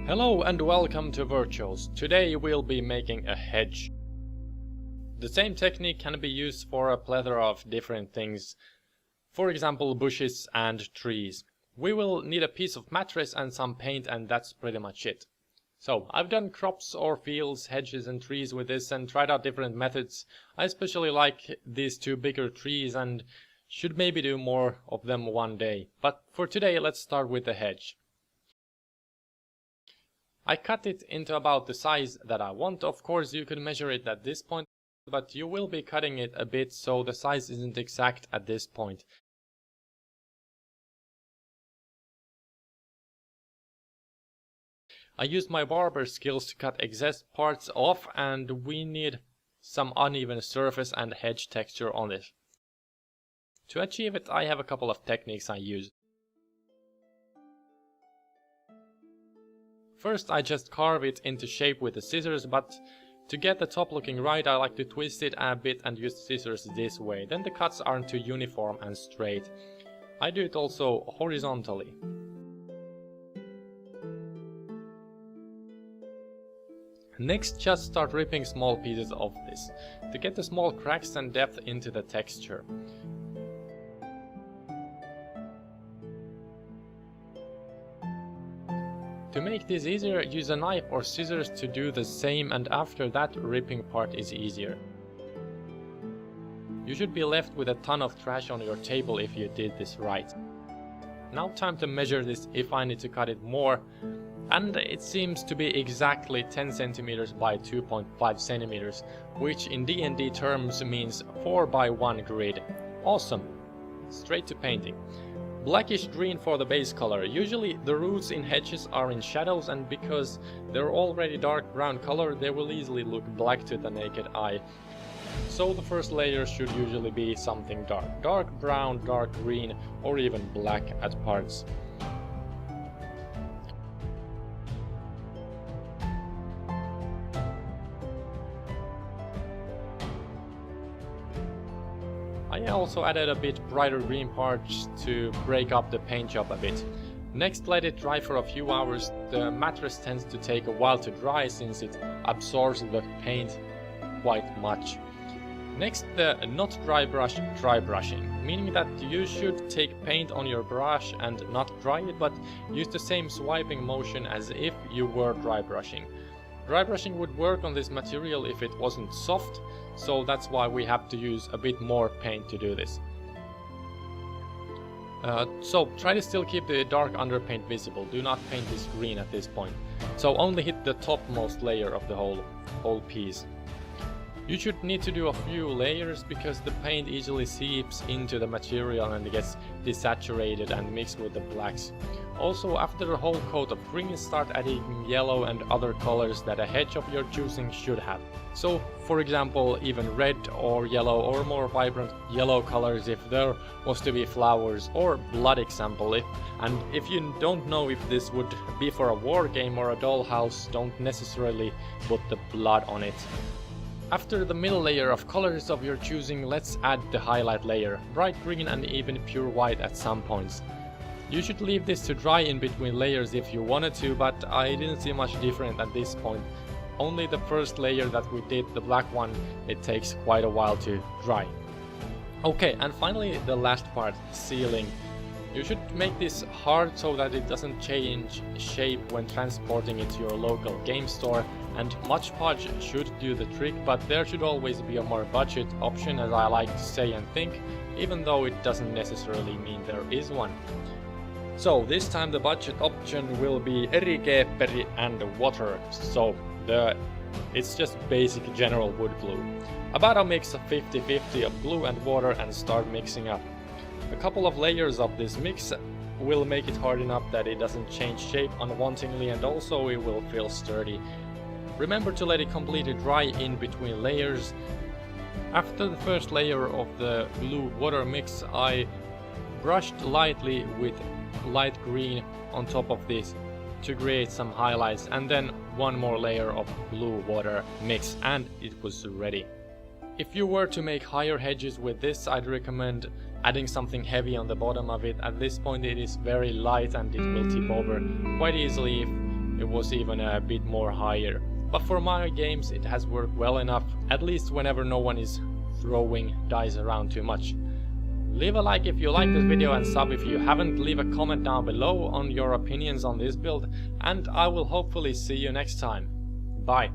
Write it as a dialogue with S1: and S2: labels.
S1: Hello and welcome to Virtuals. Today we'll be making a hedge. The same technique can be used for a plethora of different things. For example, bushes and trees. We will need a piece of mattress and some paint, and that's pretty much it. So, I've done crops or fields, hedges and trees with this and tried out different methods. I especially like these two bigger trees and should maybe do more of them one day. But for today, let's start with the hedge. I cut it into about the size that I want. Of course, you could measure it at this point, but you will be cutting it a bit, so the size isn't exact at this point. I used my barber skills to cut excess parts off, and we need some uneven surface and hedge texture on it. To achieve it, I have a couple of techniques I use. First, I just carve it into shape with the scissors, but to get the top looking right, I like to twist it a bit and use scissors this way. Then the cuts aren't too uniform and straight. I do it also horizontally. Next, just start ripping small pieces of this, to get the small cracks and depth into the texture. To make this easier, use a knife or scissors to do the same, and after that, ripping part is easier. You should be left with a ton of trash on your table if you did this right. Now time to measure this if I need to cut it more, and it seems to be exactly 10 cm by 2.5 cm, which in D&D terms means 4 by 1 grid. Awesome! Straight to painting. Blackish green for the base color. Usually the roots in hedges are in shadows, and because they're already dark brown color, they will easily look black to the naked eye. So the first layer should usually be something dark. Dark brown, dark green, or even black at parts. I also added a bit brighter green parts to break up the paint job a bit. Next, let it dry for a few hours. The mattress tends to take a while to dry since it absorbs the paint quite much. Next, the not dry brush dry brushing, meaning that you should take paint on your brush and not dry it, but use the same swiping motion as if you were dry brushing. Dry brushing would work on this material if it wasn't soft, so that's why we have to use a bit more paint to do this. So try to still keep the dark underpaint visible. Do not paint this green at this point. So only hit the topmost layer of the whole piece. You should need to do a few layers because the paint easily seeps into the material and gets desaturated and mixed with the blacks. Also, after a whole coat of green, start adding yellow and other colors that a hedge of your choosing should have. So, for example, even red or yellow or more vibrant yellow colors if there was to be flowers, or blood example. If you don't know if this would be for a war game or a dollhouse, don't necessarily put the blood on it. After the middle layer of colors of your choosing, let's add the highlight layer, bright green and even pure white at some points. You should leave this to dry in between layers if you wanted to, but I didn't see much different at this point. Only the first layer that we did, the black one, it takes quite a while to dry. Okay, and finally the last part, sealing. You should make this hard so that it doesn't change shape when transporting it to your local game store, and Mod Podge should do the trick, but there should always be a more budget option, as I like to say and think, even though it doesn't necessarily mean there is one. So this time the budget option will be erikeepperi and water, so it's just basic general wood glue. About a mix of 50-50 of glue and water, and start mixing up. A couple of layers of this mix will make it hard enough that it doesn't change shape unwantingly, and also it will feel sturdy. Remember to let it completely dry in between layers. After the first layer of the glue water mix, I brushed lightly with light green on top of this to create some highlights, and then one more layer of glue water mix, and it was ready. If you were to make higher hedges with this, I'd recommend adding something heavy on the bottom of it. At this point it is very light and it will tip over quite easily if it was even a bit more higher. But for my games it has worked well enough, at least whenever no one is throwing dice around too much. Leave a like if you like this video and sub if you haven't, leave a comment down below on your opinions on this build, and I will hopefully see you next time. Bye.